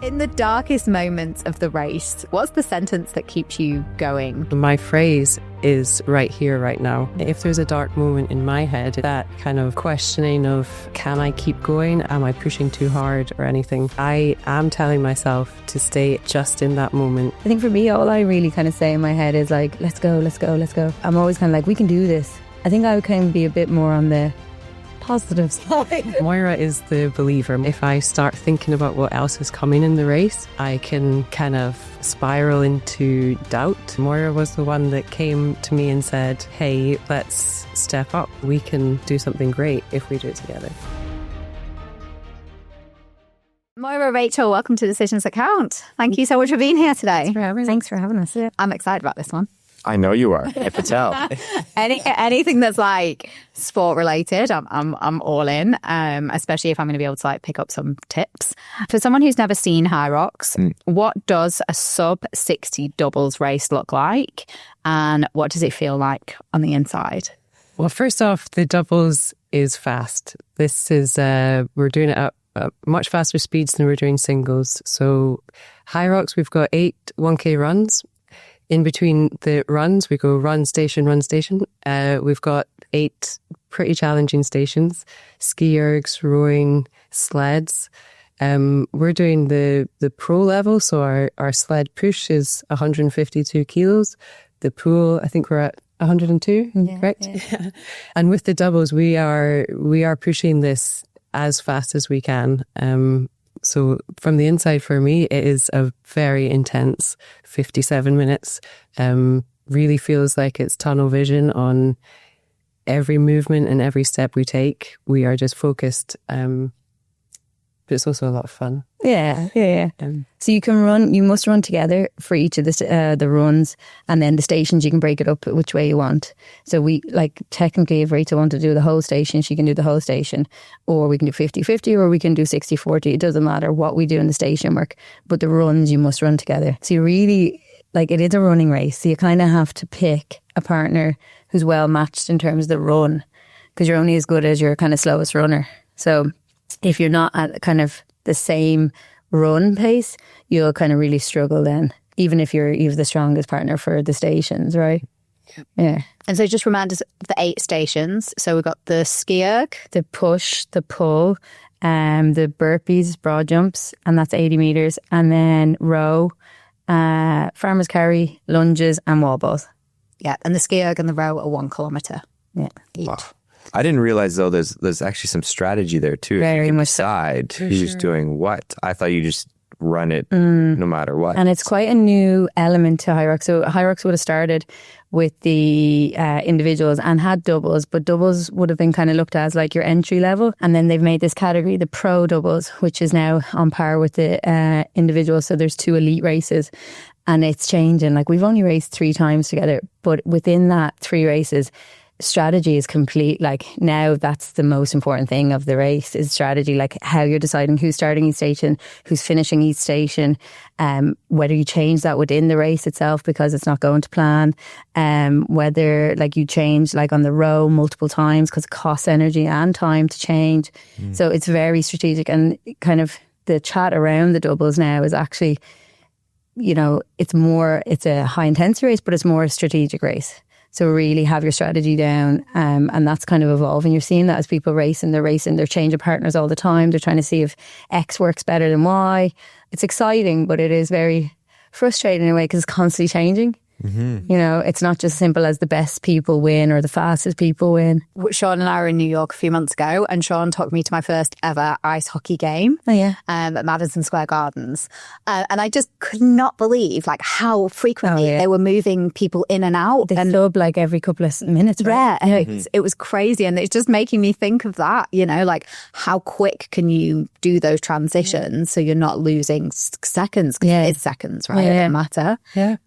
In the darkest moments of the race, what's the sentence that keeps you going? My phrase is right here, right now. If there's a dark moment in my head, that kind of questioning of, can I keep going? Am I pushing too hard or anything? I am telling myself to stay just in that moment. I think for me, all I really kind of say in my head is like, let's go, let's go, let's go. I'm always kind of like, we can do this. I think I would kind of be a bit more on the positive side. Moira is the believer. If I start thinking about what else is coming in the race, I can kind of spiral into doubt. Moira was the one that came to me and said, hey, let's step up. We can do something great if we do it together. Máire, Rachel, welcome to Decisions That Count. Thank you so much for being here today. Thanks for having us. Yeah. I'm excited about this one. I know you are. I can tell. Anything that's like sport related, I'm all in. Especially if I'm going to be able to like pick up some tips. For someone who's never seen HYROX, what does a sub 60 doubles race look like, and what does it feel like on the inside? Well, first off, the doubles is fast. This is we're doing it at much faster speeds than we're doing singles. So HYROX, we've got 8 1K runs. In between the runs, we go run, station, run, station. We've got 8 pretty challenging stations, ski ergs, rowing, sleds. We're doing the pro level, so our sled push is 152 kilos. The pool, I think we're at 102, correct? Yeah. And with the doubles, we are pushing this as fast as we can. So from the inside for me, it is a very intense 57 minutes. Really feels like it's tunnel vision on every movement and every step we take. We are just focused. But it's also a lot of fun. Yeah. So you must run together for each of the runs, and then the stations you can break it up which way you want. So we, like, technically if Rachel wanted to do the whole station, she can do the whole station, or we can do 50-50, or we can do 60-40. It doesn't matter what we do in the station work, but the runs you must run together. So you really, like, it is a running race, so you kind of have to pick a partner who's well matched in terms of the run, because you're only as good as your kind of slowest runner. So if you're not at kind of the same run pace, you'll kind of really struggle then, even if you're the strongest partner for the stations, right? Yeah. And so just remind us of the 8 stations. So we've got the ski erg, the push, the pull, the burpees, broad jumps, and that's 80 metres, and then row, farmer's carry, lunges, and wobbles. Yeah, and the ski erg and the row are 1 kilometre. Yeah. Each. Wow. I didn't realize, though, there's actually some strategy there, too. Very much decide who's doing what. I thought you just run it no matter what. And it's quite a new element to HYROX. So HYROX would have started with the individuals and had doubles, but doubles would have been kind of looked at as like your entry level. And then they've made this category, the pro doubles, which is now on par with the individuals. So there's 2 elite races. And it's changing. Like, we've only raced 3 times together, but within that 3 races, strategy is complete. Like, now that's the most important thing of the race is strategy, like how you're deciding who's starting each station, who's finishing each station, whether you change that within the race itself because it's not going to plan, whether like you change like on the row multiple times because it costs energy and time to change. So it's very strategic, and kind of the chat around the doubles now is actually, you know, it's a high intensity race, but it's more a strategic race. So really have your strategy down, and that's kind of evolving. You're seeing that as people racing, they're changing partners all the time. They're trying to see if X works better than Y. It's exciting, but it is very frustrating in a way because it's constantly changing. Mm-hmm. You know, it's not just simple as the best people win or the fastest people win. Shawn and I were in New York a few months ago, and Shawn took me to my first ever ice hockey game. Oh, yeah. At Madison Square Gardens. And I just could not believe like how frequently they were moving people in and out. They sub like every couple of minutes. Right? Yeah, it was crazy. And it's just making me think of that, you know, like how quick can you do those transitions so you're not losing seconds? Because it's seconds, right? It doesn't matter. Yeah.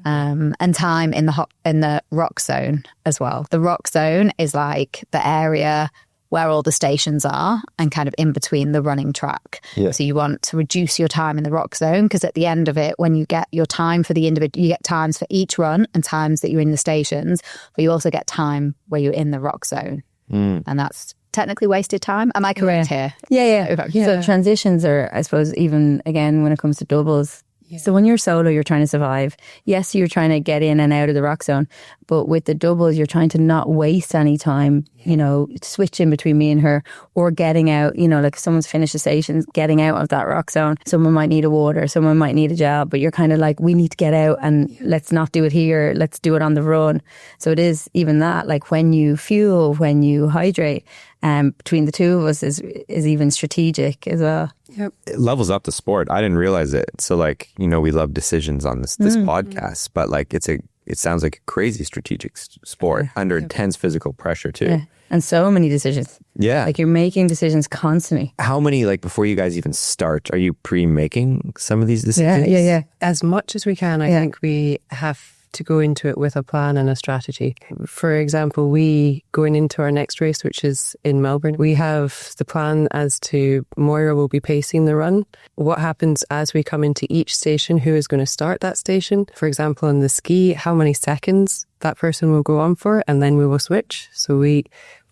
And time in the rock zone as well. The rock zone is like the area where all the stations are and kind of in between the running track. Yeah. So you want to reduce your time in the rock zone because at the end of it, when you get your time for the individual, you get times for each run and times that you're in the stations, but you also get time where you're in the rock zone. And that's technically wasted time. Am I correct here? Yeah. So transitions are, I suppose, even again, when it comes to doubles. Yeah. So when you're solo, you're trying to survive. Yes, you're trying to get in and out of the rock zone. But with the doubles, you're trying to not waste any time, you know, switch in between me and her, or getting out, you know, like if someone's finished a station, getting out of that rock zone. Someone might need a water, someone might need a job, but you're kind of like, we need to get out and let's not do it here. Let's do it on the run. So it is even that, like when you fuel, when you hydrate, between the two of us is even strategic as well. Yep. It levels up the sport. I didn't realize it. So like, you know, we love decisions on this podcast, but like it sounds like a crazy strategic sport under intense physical pressure too. Yeah. And so many decisions. Yeah. Like you're making decisions constantly. How many, like before you guys even start, are you pre-making some of these decisions? Yeah. As much as we can, I think we have to go into it with a plan and a strategy. For example, we going into our next race, which is in Melbourne, we have the plan as to Máire will be pacing the run. What happens as we come into each station, who is going to start that station? For example, on the ski, how many seconds that person will go on for, and then we will switch. So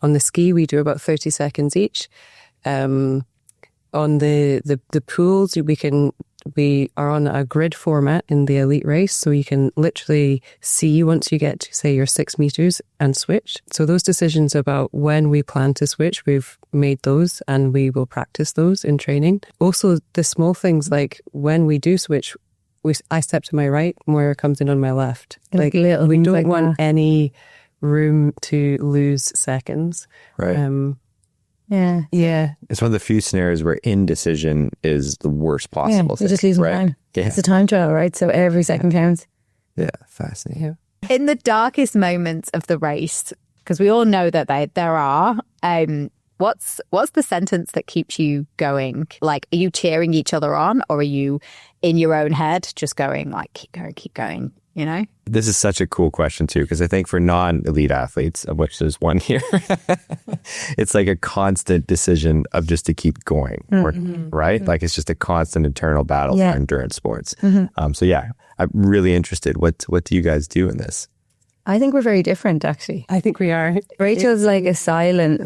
on the ski, we do about 30 seconds each. On the pools, we are on a grid format in the elite race, so you can literally see once you get to, say, your 6 meters and switch. So those decisions about when we plan to switch, we've made those and we will practice those in training. Also, the small things like when we do switch, I step to my right, Máire comes in on my left. Like little we don't like want any room to lose seconds. Right. Yeah. It's one of the few scenarios where indecision is the worst possible thing. You're just losing time. Yeah. It's a time trial, right? So every second counts. Yeah, fascinating. Yeah. In the darkest moments of the race, because we all know that there are, what's the sentence that keeps you going? Like, are you cheering each other on, or are you in your own head just going like, keep going, you know? This is such a cool question too, because I think for non-elite athletes, of which there's one here, it's like a constant decision of just to keep going, right? Like it's just a constant internal battle for endurance sports. So yeah, I'm really interested. What do you guys do in this? I think we're very different, actually. I think we are. Rachel's like a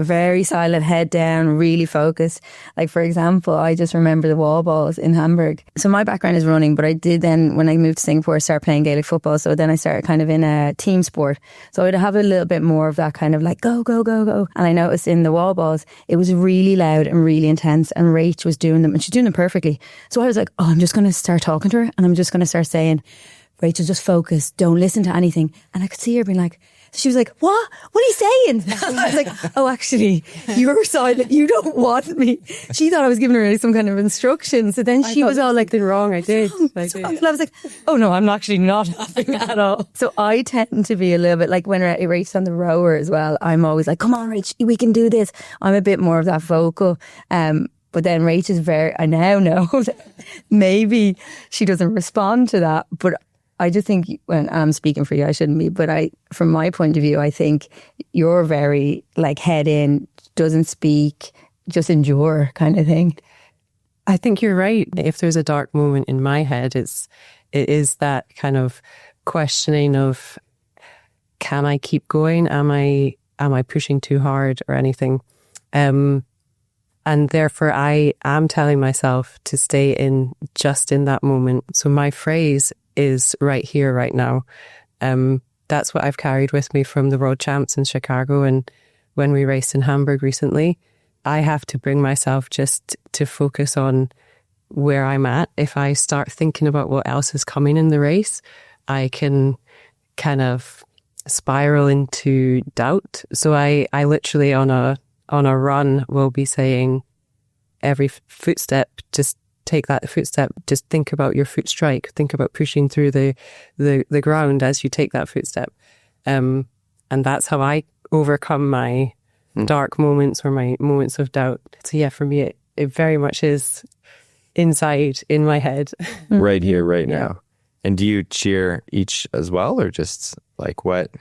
very silent, head down, really focused. Like, for example, I just remember the wall balls in Hamburg. So my background is running, but I did then, when I moved to Singapore, start playing Gaelic football. So then I started kind of in a team sport. So I'd have a little bit more of that kind of like, go, go, go, go. And I noticed in the wall balls, it was really loud and really intense. And Rach was doing them, and she's doing them perfectly. So I was like, I'm just going to start talking to her, and I'm just going to start saying, Rachel, just focus. Don't listen to anything. And I could see her being like, she was like, what? What are you saying? I was like, oh, actually, you're silent. You don't want me. She thought I was giving her some kind of instruction. So then she was all like, something wrong. I did. So I was like, oh no, I'm actually not having at all. So I tend to be a little bit like when I race on the rower as well. I'm always like, come on, Rach, we can do this. I'm a bit more of that vocal. But then Rach is I now know that maybe she doesn't respond to that. But I just think, when I'm speaking for you, I shouldn't be, but from my point of view, I think you're very like head in, doesn't speak, just endure kind of thing. I think you're right. If there's a dark moment in my head, it is that kind of questioning of, can I keep going? Am I pushing too hard or anything? And therefore I am telling myself to stay just in that moment. So my phrase is right here, right now. That's what I've carried with me from the World Champs in Chicago, and when we raced in Hamburg recently. I have to bring myself just to focus on where I'm at. If I start thinking about what else is coming in the race, I can kind of spiral into doubt. So I literally on a run will be saying every footstep, just take that footstep, just think about your foot strike, think about pushing through the ground as you take that footstep. And that's how I overcome my dark moments or my moments of doubt. So yeah, for me, it very much is inside in my head. Right here, right now. And do you cheer each as well, or just like what?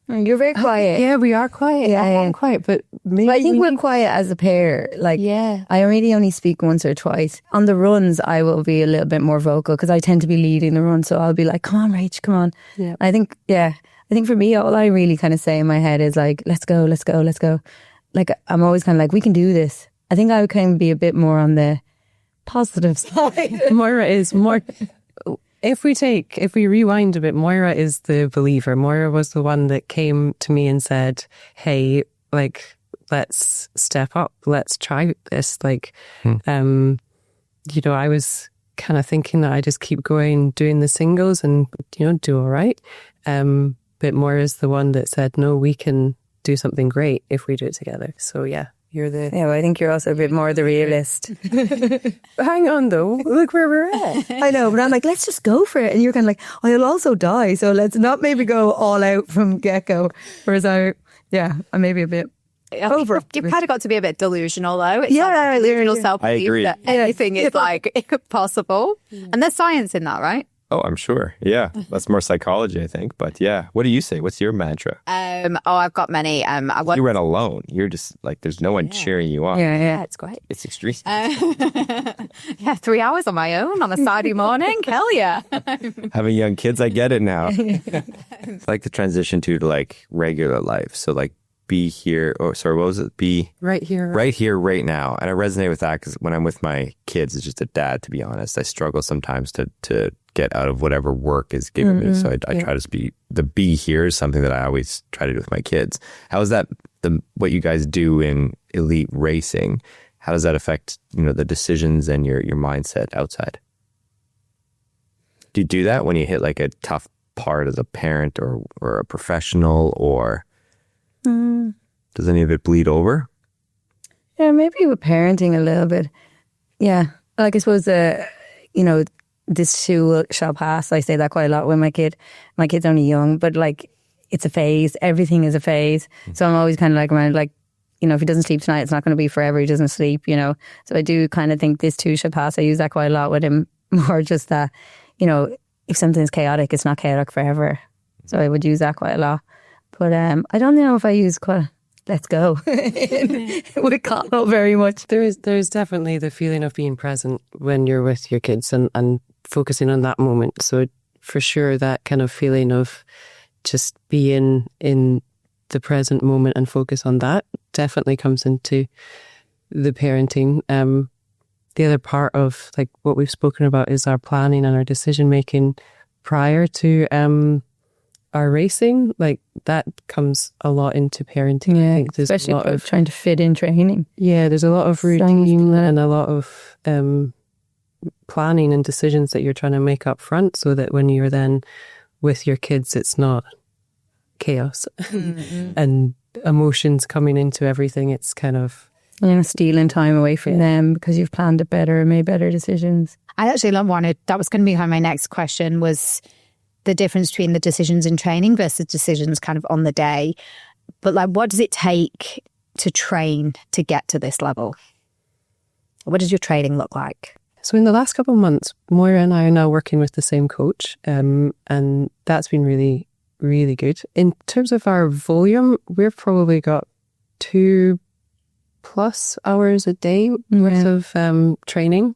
You're very quiet. Yeah, we are quiet. Yeah, I'm quiet, but maybe I think we're quiet as a pair. Like, I really only speak once or twice. On the runs, I will be a little bit more vocal because I tend to be leading the run. So I'll be like, come on, Rach, come on. Yeah. I think for me, all I really kind of say in my head is like, let's go, let's go, let's go. like, I'm always kind of like, we can do this. I think I would kind of be a bit more on the positive side. Moira is more... If we rewind a bit, Moira is the believer. Moira was the one that came to me and said, hey, like, let's step up. Let's try this. Like, I was kind of thinking that I just keep going, doing the singles and, do all right. But Moira's the one that said, no, we can do something great if we do it together. So yeah, you're the... Yeah, well, I think you're also a bit more the realist. Hang on though, look where we're at. I know, but I'm like, let's just go for it. And you're kind of like, oh, you'll also die. So let's not maybe go all out from get-go. Whereas I'm maybe a bit... You've kind of got to be a bit delusional though. It's like delusional self-belief. I agree. That anything is like possible. And there's science in that, right? Oh, I'm sure. Yeah. That's more psychology, I think. But yeah. What do you say? What's your mantra? I've got many. You run alone. You're just like, there's no one cheering you on. Yeah, it's great. It's extreme. 3 hours on my own on a Saturday morning. Hell yeah. Having young kids, I get it now. It's like the transition to like regular life. So like, be here, what was it? Be right here, right now. And I resonate with that because when I'm with my kids, as just a dad, to be honest, I struggle sometimes to get out of whatever work is given me. So I try to be here is something that I always try to do with my kids. How is that what you guys do in elite racing? How does that affect, the decisions and your mindset outside? Do you do that when you hit like a tough part as a parent or a professional, or does any of it bleed over? Yeah, maybe with parenting a little bit. Yeah, like I suppose, this too shall pass. I say that quite a lot with my kid. My kid's only young, but like, it's a phase. Everything is a phase. So I'm always kind of like around, like, if he doesn't sleep tonight, it's not going to be forever. He doesn't sleep, So I do kind of think this too shall pass. I use that quite a lot with him. More just that, if something's chaotic, it's not chaotic forever. So I would use that quite a lot. But I don't know if I use quite let's go with Connell very much. There's definitely the feeling of being present when you're with your kids and focusing on that moment. So for sure, that kind of feeling of just being in the present moment and focus on that definitely comes into the parenting. The other part of like what we've spoken about is our planning and our decision making prior to our racing. Like that comes a lot into parenting. Yeah, I think there's especially a lot of trying to fit in training. Yeah, there's a lot of routine and a lot of planning and decisions that you're trying to make up front, so that when you're then with your kids, it's not chaos and emotions coming into everything. It's kind of stealing time away from them because you've planned it better and made better decisions. I actually that was going to be my next question, was the difference between the decisions in training versus decisions kind of on the day. But like, what does it take to train to get to this level? What does your training look like? So in the last couple of months, Moira and I are now working with the same coach, and that's been really, really good. In terms of our volume, we've probably got 2+ hours a day worth of training.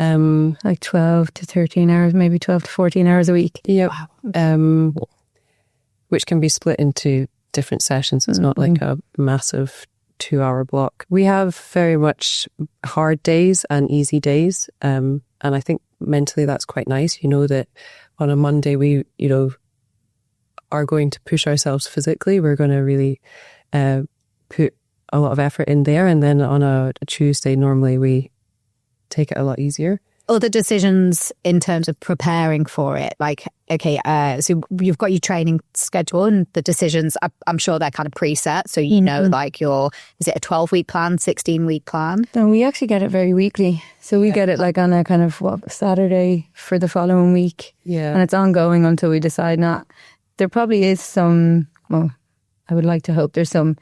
Like 12 to 13 hours, maybe 12 to 14 hours a week. Yeah. Which can be split into different sessions. It's not like a massive 2-hour block. We have very much hard days and easy days. And I think mentally that's quite nice. That on a Monday we, are going to push ourselves physically. We're going to really put a lot of effort in there. And then on a Tuesday, normally we take it a lot easier. Other decisions in terms of preparing for it, like, okay, so you've got your training schedule and the decisions, I'm sure they're kind of preset. So, like is it a 12-week plan, 16-week plan? No, we actually get it very weekly. So we get it like on a kind of Saturday for the following week. Yeah. And it's ongoing until we decide not. There probably is some, I would like to hope there's some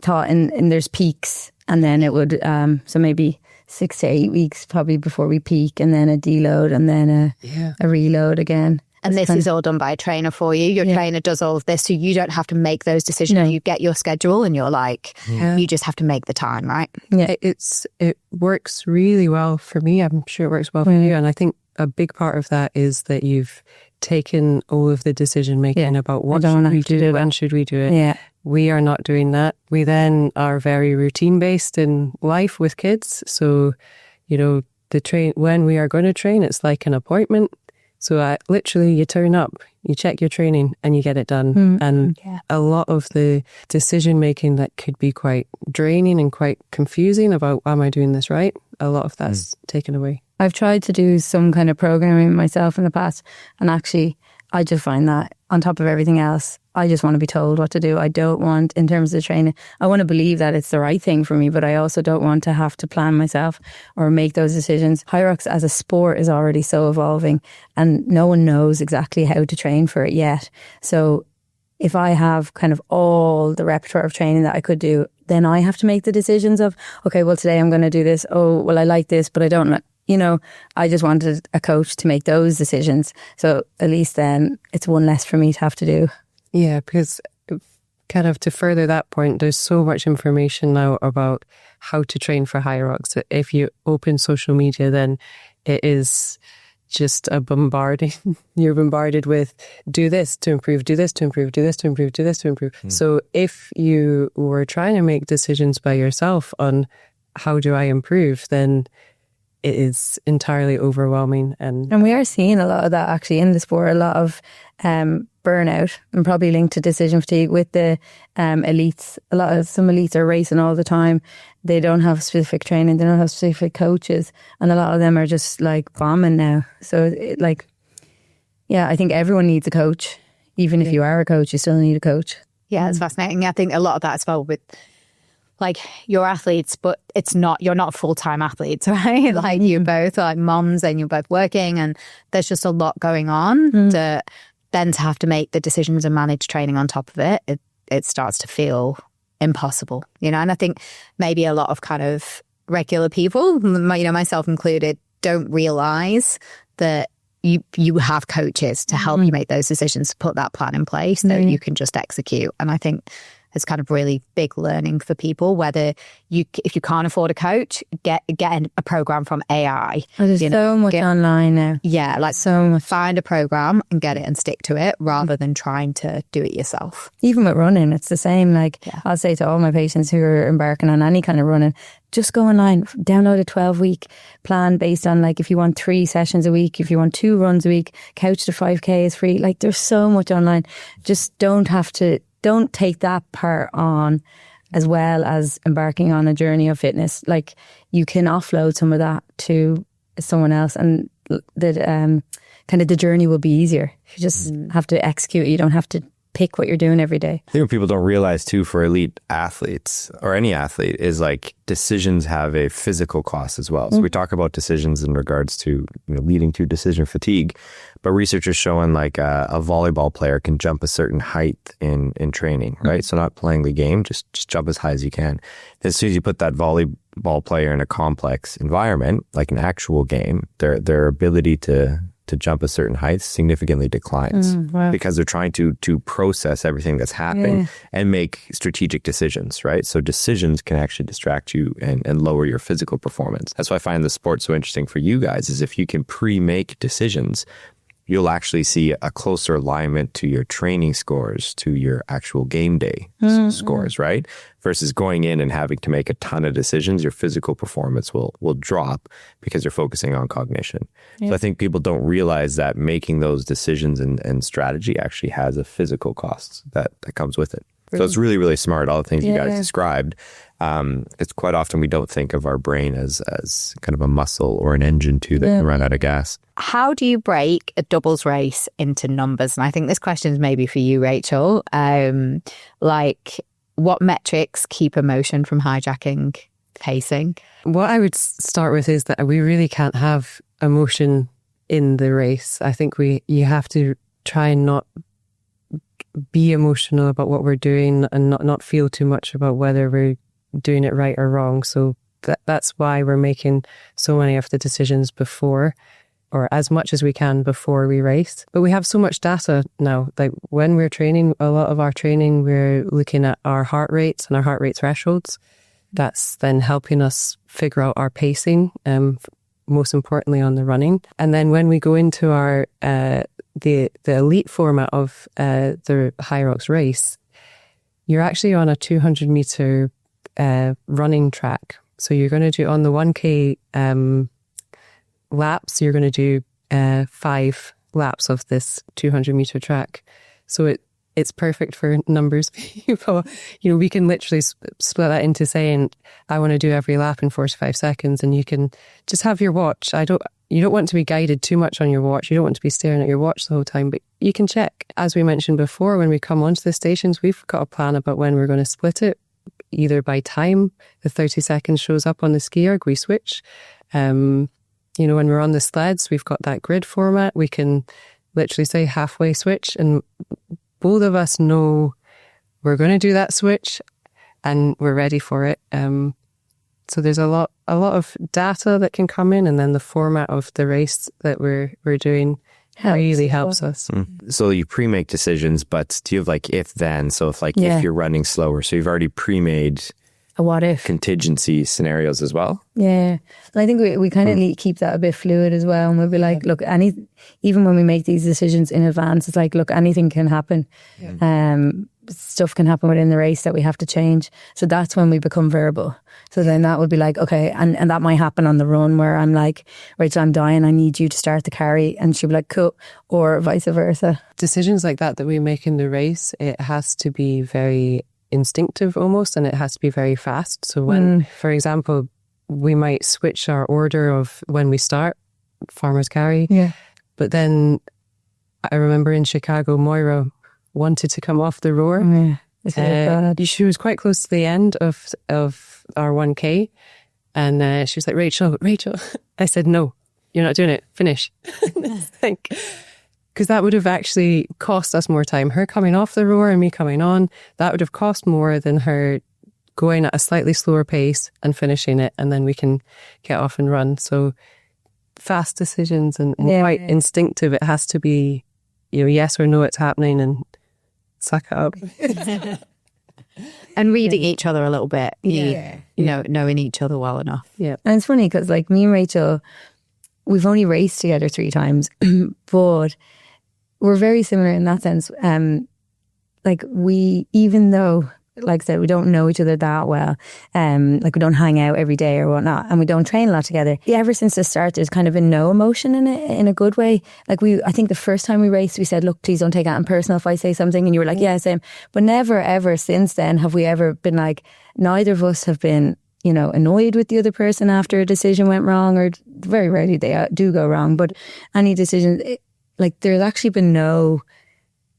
thought and there's peaks. And then it would, so maybe 6 to 8 weeks probably before we peak, and then a deload, and then a reload again. And this is all done by a trainer for you. Your trainer does all of this, so you don't have to make those decisions. No. You get your schedule and you're like, you just have to make the time, right? Yeah, it works really well for me. I'm sure it works well for you. And I think a big part of that is that you've taken all of the decision making about what should we do, when should we do it. Yeah. We are not doing that. We then are very routine based in life with kids. So, when we are going to train, it's like an appointment. So literally you turn up, you check your training and you get it done. And a lot of the decision making that could be quite draining and quite confusing about, am I doing this right? A lot of that's taken away. I've tried to do some kind of programming myself in the past, and actually I just find that on top of everything else, I just want to be told what to do. I don't want, in terms of training, I want to believe that it's the right thing for me, but I also don't want to have to plan myself or make those decisions. HYROX as a sport is already so evolving and no one knows exactly how to train for it yet. So if I have kind of all the repertoire of training that I could do, then I have to make the decisions of, okay, well, today I'm going to do this. Oh, well, I like this, but I don't like. I just wanted a coach to make those decisions. So at least then it's one less for me to have to do. Yeah, because kind of to further that point, there's so much information now about how to train for HYROX. If you open social media, then it is just a bombarding. You're bombarded with do this to improve, do this to improve, do this to improve, do this to improve. So if you were trying to make decisions by yourself on how do I improve, then it is entirely overwhelming. And we are seeing a lot of that actually in the sport, a lot of burnout and probably linked to decision fatigue with the elites. Some elites are racing all the time. They don't have specific training. They don't have specific coaches. And a lot of them are just like bombing now. So I think everyone needs a coach. Even if you are a coach, you still need a coach. Yeah, it's fascinating. I think a lot of that as well with like your athletes, but you're not full-time athletes, right? Like you both are like moms and you're both working and there's just a lot going on that then to have to make the decisions and manage training on top of it starts to feel impossible, and I think maybe a lot of kind of regular people, myself included, don't realize that you have coaches to help you make those decisions, to put that plan in place that you can just execute. And I think it's kind of really big learning for people, whether if you can't afford a coach, get a program from AI. There's so much online now. Yeah, like so much. Find a program and get it and stick to it rather than trying to do it yourself. Even with running, it's the same. I'll say to all my patients who are embarking on any kind of running, just go online, download a 12-week plan based on if you want 3 sessions a week, if you want 2 runs a week, couch to 5K is free. There's so much online. Just don't take that part on as well as embarking on a journey of fitness. You can offload some of that to someone else and the journey will be easier. You just have to execute. You don't have to pick what you're doing every day. I think what people don't realize too for elite athletes or any athlete is decisions have a physical cost as well. So we talk about decisions in regards to leading to decision fatigue, but research is showing a volleyball player can jump a certain height in training, right? So not playing the game, just jump as high as you can. As soon as you put that volleyball player in a complex environment, like an actual game, their ability to jump a certain height significantly declines because they're trying to process everything that's happening and make strategic decisions, right? So decisions can actually distract you and lower your physical performance. That's why I find the sport so interesting for you guys, is if you can pre-make decisions, you'll actually see a closer alignment to your training scores, to your actual game day scores, right? Versus going in and having to make a ton of decisions, your physical performance will drop because you're focusing on cognition. Yeah. So I think people don't realize that making those decisions and strategy actually has a physical cost that comes with it. So it's really, really smart, all the things you guys described. It's quite often we don't think of our brain as kind of a muscle or an engine too that can run out of gas. How do you break a doubles race into numbers? And I think this question is maybe for you, Rachel. What metrics keep emotion from hijacking pacing? What I would start with is that we really can't have emotion in the race. I think you have to try and not be emotional about what we're doing and not feel too much about whether we're doing it right or wrong. So that's why we're making so many of the decisions before, or as much as we can before we race. But we have so much data now. When we're training, a lot of our training, we're looking at our heart rates and our heart rate thresholds. That's then helping us figure out our pacing most importantly on the running. And then when we go into our the elite format of the HYROX race, you're actually on a 200 meter running track. So you're going to do on the 1K laps, you're going to do 5 laps of this 200 meter track. So it's perfect for numbers people. You know, we can literally split that into saying, I want to do every lap in 45 seconds, and you can just have your watch. You don't want to be guided too much on your watch. You don't want to be staring at your watch the whole time, but you can check. As we mentioned before, when we come onto the stations, we've got a plan about when we're going to split it, either by time, the 30 seconds shows up on the ski erg, we switch. You know, when we're on the sleds, we've got that grid format. We can literally say halfway switch, and both of us know we're going to do that switch and we're ready for it. So there's a lot of data that can come in, and then the format of the race that we're doing really helps us. So you pre-make decisions, but do you have like if then? So if you're running slower, so you've already pre-made a what if contingency scenarios as well. Yeah, and I think we kind of keep that a bit fluid as well. And we'll be like, look, even when we make these decisions in advance, it's like, look, anything can happen. Stuff can happen within the race that we have to change. So that's when we become verbal. So then that would be like, okay, and that might happen on the run where I'm like, Rachel, I'm dying, I need you to start the carry, and she'll be like, cool, or vice versa. Decisions like that we make in the race, it has to be very instinctive almost, and it has to be very fast. So when, for example, we might switch our order of when we start farmer's carry, but then I remember in Chicago, Moira wanted to come off the roar. She was quite close to the end of our 1K, and she was like, Rachel. I said, no, you're not doing it. Finish. Because that would have actually cost us more time. Her coming off the roar and me coming on, that would have cost more than her going at a slightly slower pace and finishing it, and then we can get off and run. So fast decisions and quite instinctive. It has to be, yes or no, it's happening, and suck it up. And reading each other a little bit. Knowing each other well enough. Yeah. And it's funny because like me and Rachel, we've only raced together 3 times, but we're very similar in that sense. Even though, like I said, we don't know each other that well, like we don't hang out every day or whatnot, and we don't train a lot together. Ever since the start, there's kind of been no emotion in it, in a good way. Like I think the first time we raced, we said, look, please don't take that in personal if I say something, and you were like, yeah, same. But never ever since then have we ever been like, neither of us have been, annoyed with the other person after a decision went wrong, or very rarely they do go wrong, but any decision, there's actually been no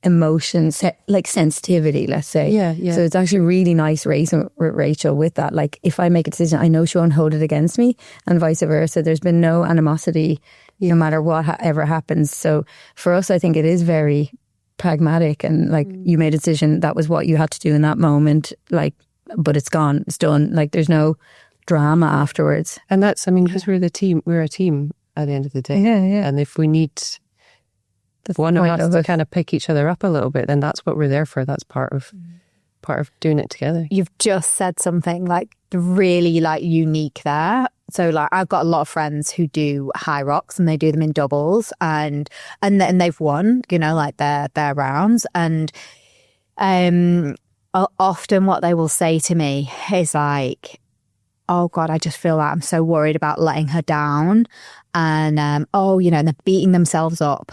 emotion, like sensitivity, let's say. Yeah. So it's actually really nice racing with Rachel with that. Like if I make a decision, I know she won't hold it against me, and vice versa. There's been no animosity, no matter what ever happens. So for us, I think it is very pragmatic, and like you made a decision, that was what you had to do in that moment, but it's gone, it's done. Like there's no drama afterwards. And that's, because we're a team at the end of the day. Yeah. And if we need one of us to kind of pick each other up a little bit, then that's what we're there for. That's part of doing it together. You've just said something really unique there. So I've got a lot of friends who do HYROX, and they do them in doubles, and they've won, their rounds. And often what they will say to me is like, oh God, I just feel like I'm so worried about letting her down. And, and they're beating themselves up,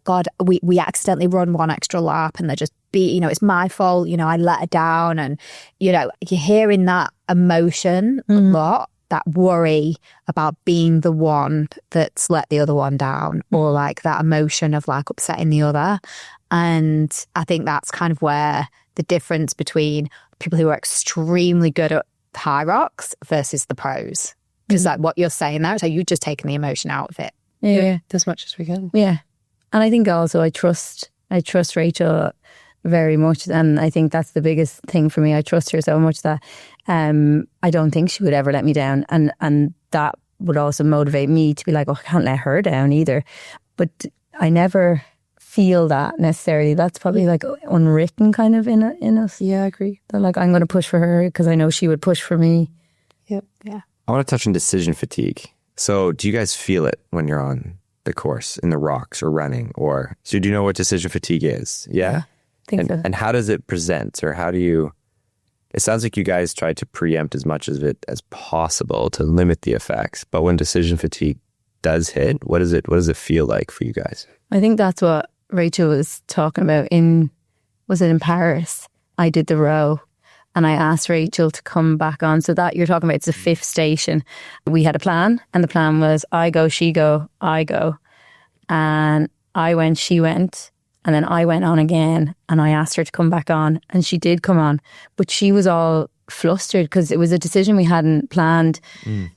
God, we accidentally run one extra lap, and they're just it's my fault, I let her down. And, you're hearing that emotion a lot, that worry about being the one that's let the other one down, or that emotion of upsetting the other. And I think that's kind of where the difference between people who are extremely good at HYROX versus the pros. Because what you're saying there, so you've just taken the emotion out of it. Yeah. As much as we can. Yeah. And I think also I trust Rachel very much, and I think that's the biggest thing for me. I trust her so much that I don't think she would ever let me down, and that would also motivate me to be like, oh, I can't let her down either. But I never feel that necessarily. That's probably unwritten kind of in us. Yeah, I agree. They're like, I'm going to push for her because I know she would push for me. Yep. Yeah. I want to touch on decision fatigue. So do you guys feel it when you're on the course in the rocks or running? Or so do you know what decision fatigue is? Yeah. I think so. And how does it present, or how do you, it sounds like you guys try to preempt as much of it as possible to limit the effects. But when decision fatigue does hit, what does it feel like for you guys? I think that's what Rachel was talking about was it in Paris? I did the row and I asked Rachel to come back on. So that you're talking about, it's the 5th station. We had a plan, and the plan was I go, she go, I go. And I went, she went. And then I went on again, and I asked her to come back on, and she did come on. But she was all flustered because it was a decision we hadn't planned.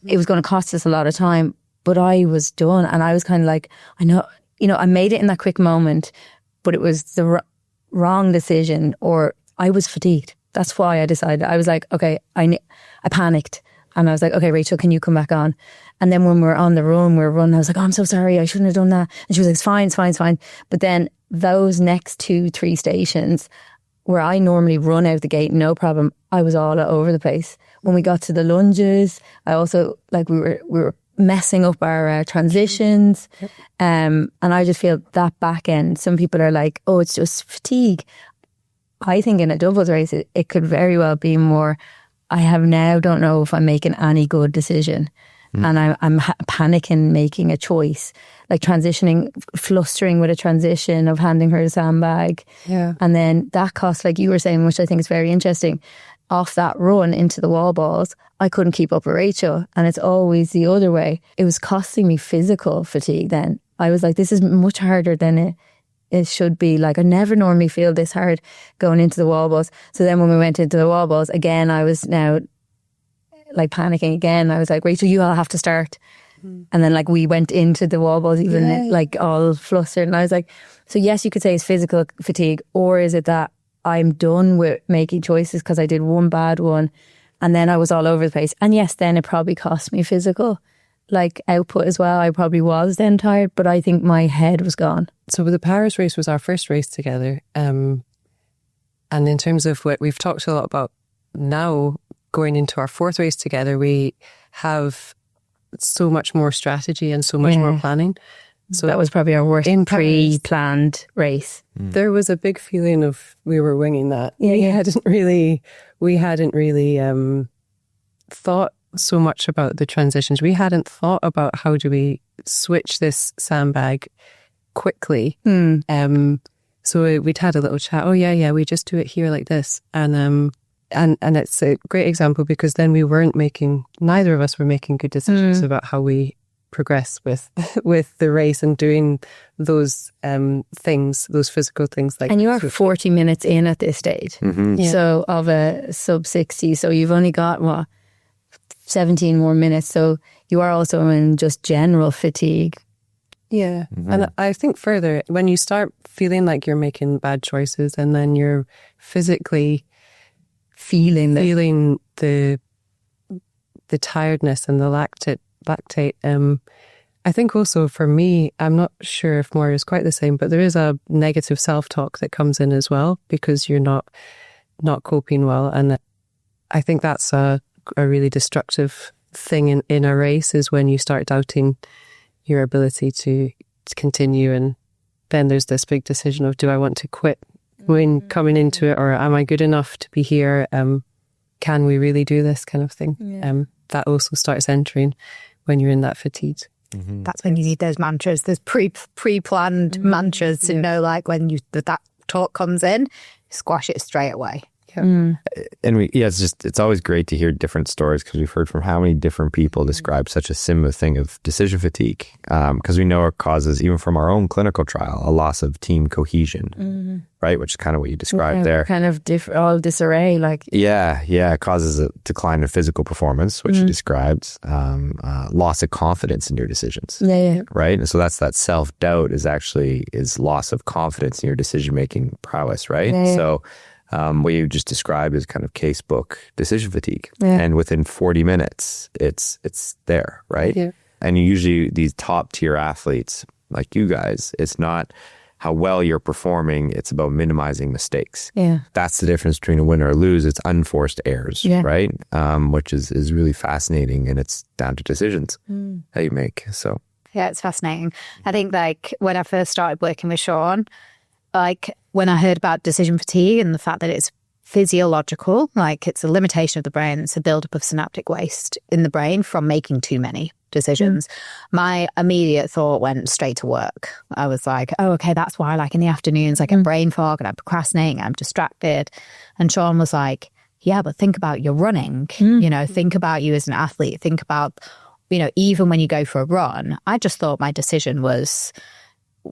It was going to cost us a lot of time. But I was done, and I was kind of like, I know, I made it in that quick moment, but it was the wrong decision, or I was fatigued. That's why I decided. I was like, okay, I panicked, and I was like, okay, Rachel, can you come back on? And then when we were on the run, I was like, oh, I'm so sorry, I shouldn't have done that. And she was like, it's fine, it's fine, it's fine. But then those next 2-3 stations where I normally run out the gate, no problem, I was all over the place. When we got to the lunges, I also, like, we were messing up our transitions. And I just feel that back end, some people are like, oh, it's just fatigue. I think in a doubles race, it could very well be more, I have now don't know if I'm making any good decision. And I'm panicking making a choice, like transitioning, flustering with a transition of handing her the sandbag. Yeah. And then that cost, like you were saying, which I think is very interesting, off that run into the wall balls, I couldn't keep up with Rachel. And it's always the other way. It was costing me physical fatigue then. I was like, this is much harder than it should be. Like, I never normally feel this hard going into the wall balls. So then when we went into the wall balls, again, I was now like panicking again. I was like, Rachel, you all have to start. And then like we went into the wall balls even like all flustered. And I was like, so yes, you could say it's physical fatigue, or is it that I'm done with making choices because I did one bad one and then I was all over the place? And yes, then it probably cost me physical like output as well. I probably was then tired, but I think my head was gone. So the Paris race was our first race together. And in terms of what we've talked a lot about now, going into our 4th race together, we have so much more strategy and so much more planning. So that was probably our worst pre-planned race. There was a big feeling of we were winging that. We hadn't really thought so much about the transitions. We hadn't thought about how do we switch this sandbag quickly. So we'd had a little chat. Oh yeah, we just do it here like this, and it's a great example because then neither of us were making good decisions about how we progress with the race and doing those things, those physical things. Like, and you are 40 minutes in at this stage, so of a sub 60. So you've only got 17 more minutes. So you are also in just general fatigue. Yeah, and I think further when you start feeling like you're making bad choices, and then you're physically feeling the tiredness and the lactate. I think also for me, I'm not sure if Máire is quite the same, but there is a negative self-talk that comes in as well because you're not coping well. And I think that's a really destructive thing in a race, is when you start doubting your ability to continue. And then there's this big decision of, do I want to quit when coming into it, or am I good enough to be here? Can we really do this kind of thing? That also starts entering when you're in that fatigue. That's when you need those mantras. There's pre-planned mantras to know, like when that talk comes in, squash it straight away. And it's always great to hear different stories, because we've heard from how many different people describe such a similar thing of decision fatigue, because we know it causes, even from our own clinical trial, a loss of team cohesion, right? Which is kind of what you described there. Kind of all disarray, like. It causes a decline in physical performance, which you described, loss of confidence in your decisions. Right? And so that's that self-doubt is loss of confidence in your decision-making prowess, right? So what you just described is kind of casebook decision fatigue. And within 40 minutes, it's there, right? And usually these top tier athletes like you guys, it's not how well you're performing. It's about minimizing mistakes. Yeah. That's the difference between a win or a lose. It's unforced errors, right? Which is really fascinating, and it's down to decisions that you make. So yeah, it's fascinating. I think like when I first started working with Shawn, like when I heard about decision fatigue and the fact that it's physiological, like it's a limitation of the brain, it's a buildup of synaptic waste in the brain from making too many decisions. My immediate thought went straight to work. I was like, oh, okay, that's why like in the afternoons I get brain fog and I'm procrastinating, I'm distracted. And Shawn was like, yeah, but think about your running, you know, think about you as an athlete, think about, you know, even when you go for a run. I just thought my decision was,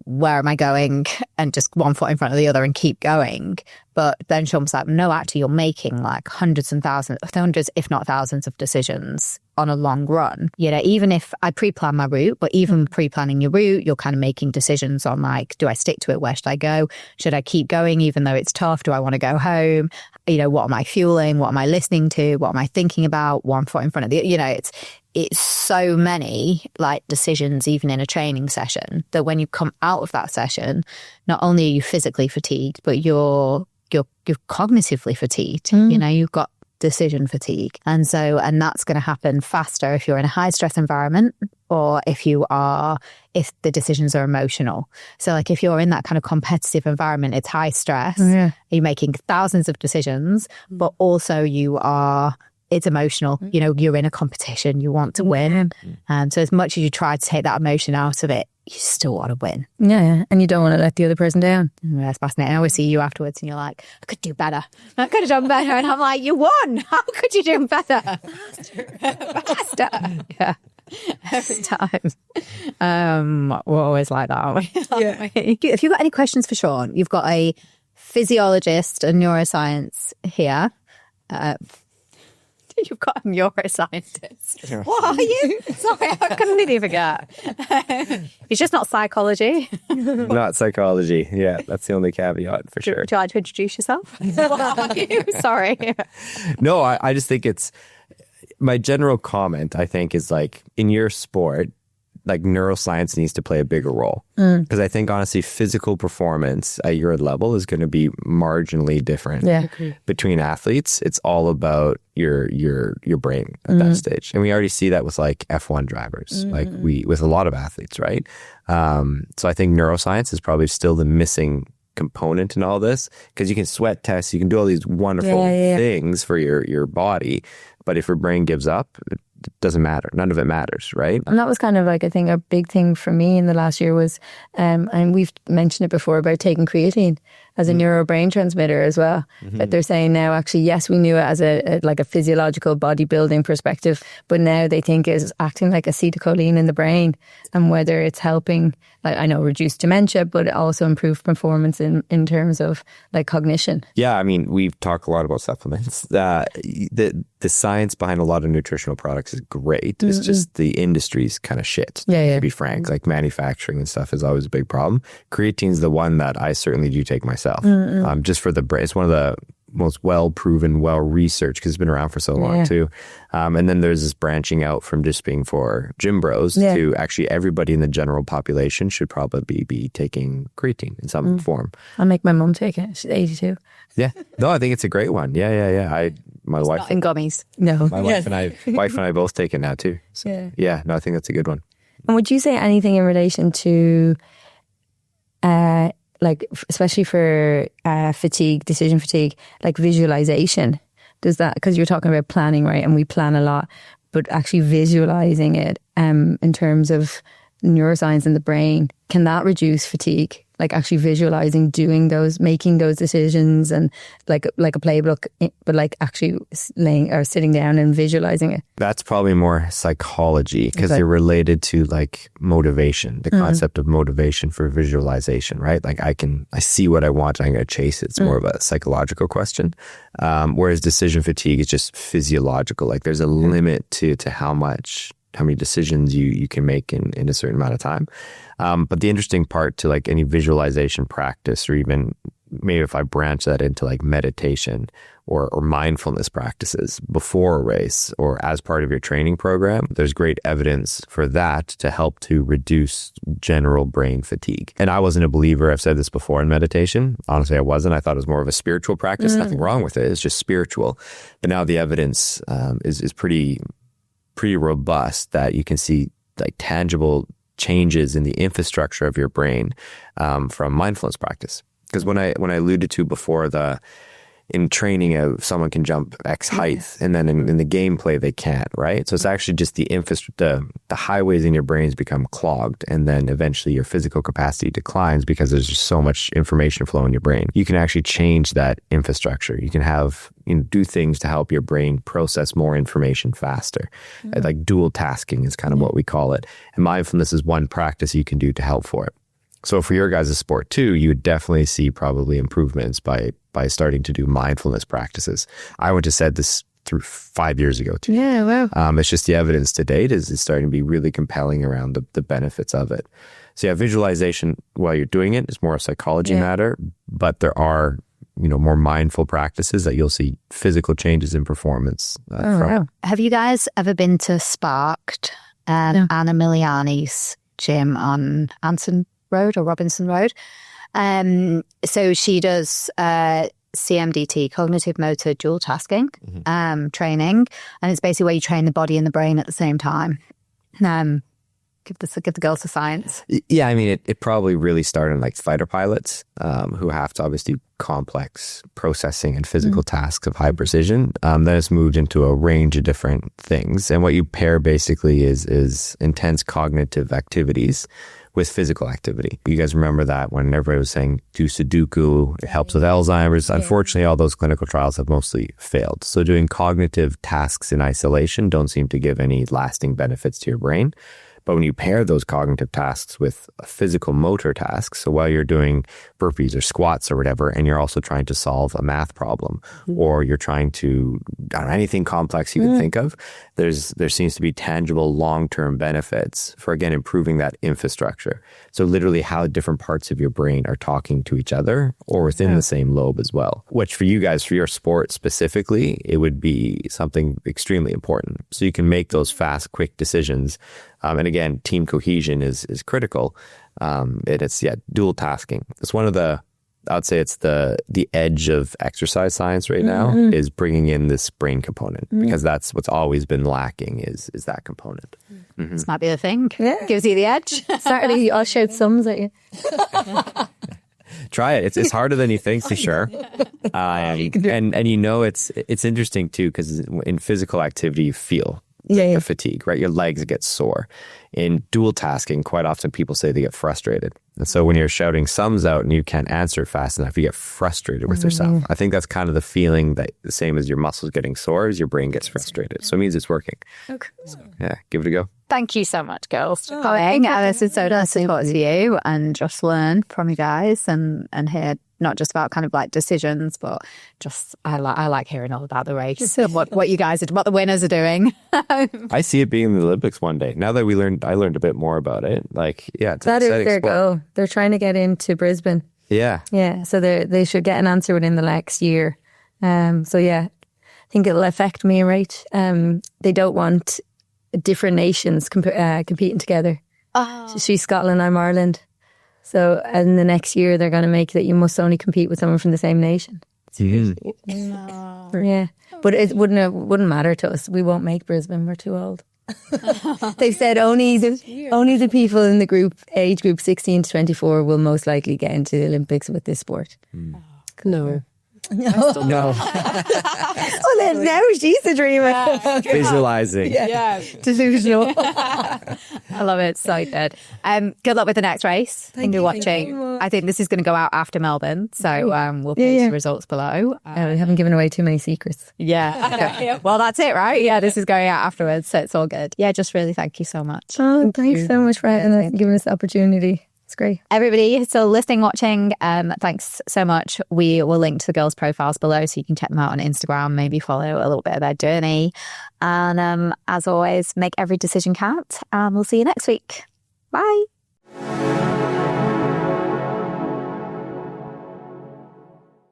where am I going? And just one foot in front of the other and keep going. But then Shawn was like, no, actually, you're making like hundreds, if not thousands of decisions on a long run. You know, even if I pre-plan my route, but even pre-planning your route, you're kind of making decisions on like, do I stick to it? Where should I go? Should I keep going even though it's tough? Do I want to go home? You know, what am I fueling? What am I listening to? What am I thinking about? One foot in front of the, you know, it's so many like decisions, even in a training session, that when you come out of that session, not only are you physically fatigued, but you're cognitively fatigued. You know, you've got decision fatigue. And that's going to happen faster if you're in a high stress environment, or if the decisions are emotional. So like if you're in that kind of competitive environment, it's high stress, you're making thousands of decisions, but also it's emotional. You know, you're in a competition, you want to win. So as much as you try to take that emotion out of it, you still want to win. Yeah. And you don't want to let the other person down. Yeah, it's fascinating. I always see you afterwards and you're like, I could do better. I could have done better. And I'm like, you won. How could you do better? Faster. Yeah. Every time. We're always like that, aren't we? Yeah. If you've got any questions for Shawn, you've got a physiologist and neuroscience here. You've got a neuroscientist. What are you? Sorry, I completely forget. It's just not psychology. Not psychology. Yeah, that's the only caveat for sure. Would you like to introduce yourself? What are you? Sorry. No, I just think it's, my general comment, I think, is like in your sport, like neuroscience needs to play a bigger role. Because I think honestly, physical performance at your level is going to be marginally different between athletes. It's all about your brain at that stage. And we already see that with like F1 drivers, like with a lot of athletes, right? So I think neuroscience is probably still the missing component in all this, because you can sweat test, you can do all these wonderful things for your body, but if your brain gives up, it doesn't matter. None of it matters, right? And that was kind of like, I think a big thing for me in the last year was, and we've mentioned it before, about taking creatine as a neurobrain transmitter as well. But they're saying now, actually, yes, we knew it as a physiological bodybuilding perspective, but now they think it's acting like acetylcholine in the brain, and whether it's helping, like, I know, reduce dementia, but also improve performance in terms of like cognition. Yeah, I mean, we've talked a lot about supplements. The science behind a lot of nutritional products is great. It's just the industry's kind of shit, to be frank. Like manufacturing and stuff is always a big problem. Creatine's the one that I certainly do take myself. Just for the brain. It's one of the most well-proven, well-researched, because it's been around for so long too. And then there's this branching out from just being for gym bros to actually everybody in the general population should probably be taking creatine in some form. I'll make my mum take it. She's 82. Yeah. No, I think it's a great one. Yeah. My wife. Not in gummies. No. My wife and I both take it now too. So, no, I think that's a good one. And would you say anything in relation to like, especially for fatigue, decision fatigue, like visualization? Does that, because you're talking about planning, right? And we plan a lot, but actually visualizing it in terms of neuroscience in the brain, can that reduce fatigue? Like actually visualizing, making those decisions, and like a playbook, but like actually sitting down and visualizing it. That's probably more psychology, because they're related to like motivation, the concept of motivation for visualization, right? Like I see what I want, I'm going to chase it. It's more of a psychological question. Whereas decision fatigue is just physiological. Like there's a limit to how many decisions you can make in a certain amount of time. But the interesting part to like any visualization practice, or even maybe if I branch that into like meditation or mindfulness practices before a race or as part of your training program, there's great evidence for that to help to reduce general brain fatigue. And I wasn't a believer, I've said this before, in meditation. Honestly, I wasn't. I thought it was more of a spiritual practice. Nothing wrong with it. It's just spiritual. But now the evidence is pretty robust that you can see like tangible changes in the infrastructure of your brain from mindfulness practice. Because when I alluded to before, in training, someone can jump X height, and then in the gameplay they can't, right? So it's actually just the highways in your brains become clogged, and then eventually your physical capacity declines because there's just so much information flow in your brain. You can actually change that infrastructure. You can do things to help your brain process more information faster. Like dual tasking is kind of what we call it. And mindfulness is one practice you can do to help for it. So for your guys' sport too, you would definitely see probably improvements by starting to do mindfulness practices. I went to said this through 5 years ago too. Yeah, wow. It's just the evidence to date is starting to be really compelling around the benefits of it. So yeah, visualization while you're doing it is more a psychology matter, but there are more mindful practices that you'll see physical changes in performance from. Wow. Have you guys ever been to Sparked, Anna Miliani's gym on Anson Road or Robinson Road? So she does CMDT, cognitive motor dual tasking training, and it's basically where you train the body and the brain at the same time. Give the girls the science. Yeah, I mean, it probably really started in like fighter pilots who have to obviously complex processing and physical tasks of high precision. Then it's moved into a range of different things, and what you pair basically is intense cognitive activities with physical activity. You guys remember that when everybody was saying do Sudoku, it helps with Alzheimer's. Unfortunately, all those clinical trials have mostly failed. So doing cognitive tasks in isolation don't seem to give any lasting benefits to your brain. But when you pair those cognitive tasks with a physical motor task, so while you're doing burpees or squats or whatever, and you're also trying to solve a math problem, or you're trying to, anything complex you can think of, there seems to be tangible long-term benefits for, again, improving that infrastructure. So literally how different parts of your brain are talking to each other or within the same lobe as well, which for you guys, for your sport specifically, it would be something extremely important. So you can make those fast, quick decisions. And again, team cohesion is critical. It's dual tasking. It's one of I'd say it's the edge of exercise science right now is bringing in this brain component because that's what's always been lacking is that component. This might be the thing. Yeah. Gives you the edge. Saturday, I'll shout sums at you. Try it. It's harder than you think for sure. And it's interesting too because in physical activity you feel the fatigue, right? Your legs get sore. In dual tasking, quite often people say they get frustrated. And so when you're shouting sums out and you can't answer fast enough, you get frustrated with yourself. I think that's kind of the feeling that the same as your muscles getting sore as your brain gets frustrated. So it means it's working. Okay. So, give it a go. Thank you so much, girls, for coming. This is so nice to talk to you and just learn from you guys and hear not just about kind of like decisions, but just I like hearing all about the race, what you guys what the winners are doing. I see it being in the Olympics one day. Now that I learned a bit more about it. Like, that is their goal. They're trying to get into Brisbane. Yeah. So they should get an answer within the next year. I think it'll affect Máire and Rachel. They don't want different nations competing together. So she's Scotland, I'm Ireland. So in the next year, they're going to make that you must only compete with someone from the same nation. No. Yeah, but it wouldn't matter to us. We won't make Brisbane. We're too old. They've said only the people in the age group 16 to 24 will most likely get into the Olympics with this sport. No. No. Well, then now she's a dreamer. Visualizing. Yeah. Delusional. I love it. So good. Good luck with the next race. Thank you for watching. I think this is going to go out after Melbourne. So we'll post the results below. We haven't given away too many secrets. Yeah. Well, that's it, right? Yeah, this is going out afterwards. So it's all good. Yeah, just really thank you so much. Oh, thanks so much for giving us the opportunity. It's great. Everybody still listening, watching, thanks so much. We will link to the girls' profiles below so you can check them out on Instagram, maybe follow a little bit of their journey. And as always, make every decision count. And we'll see you next week. Bye.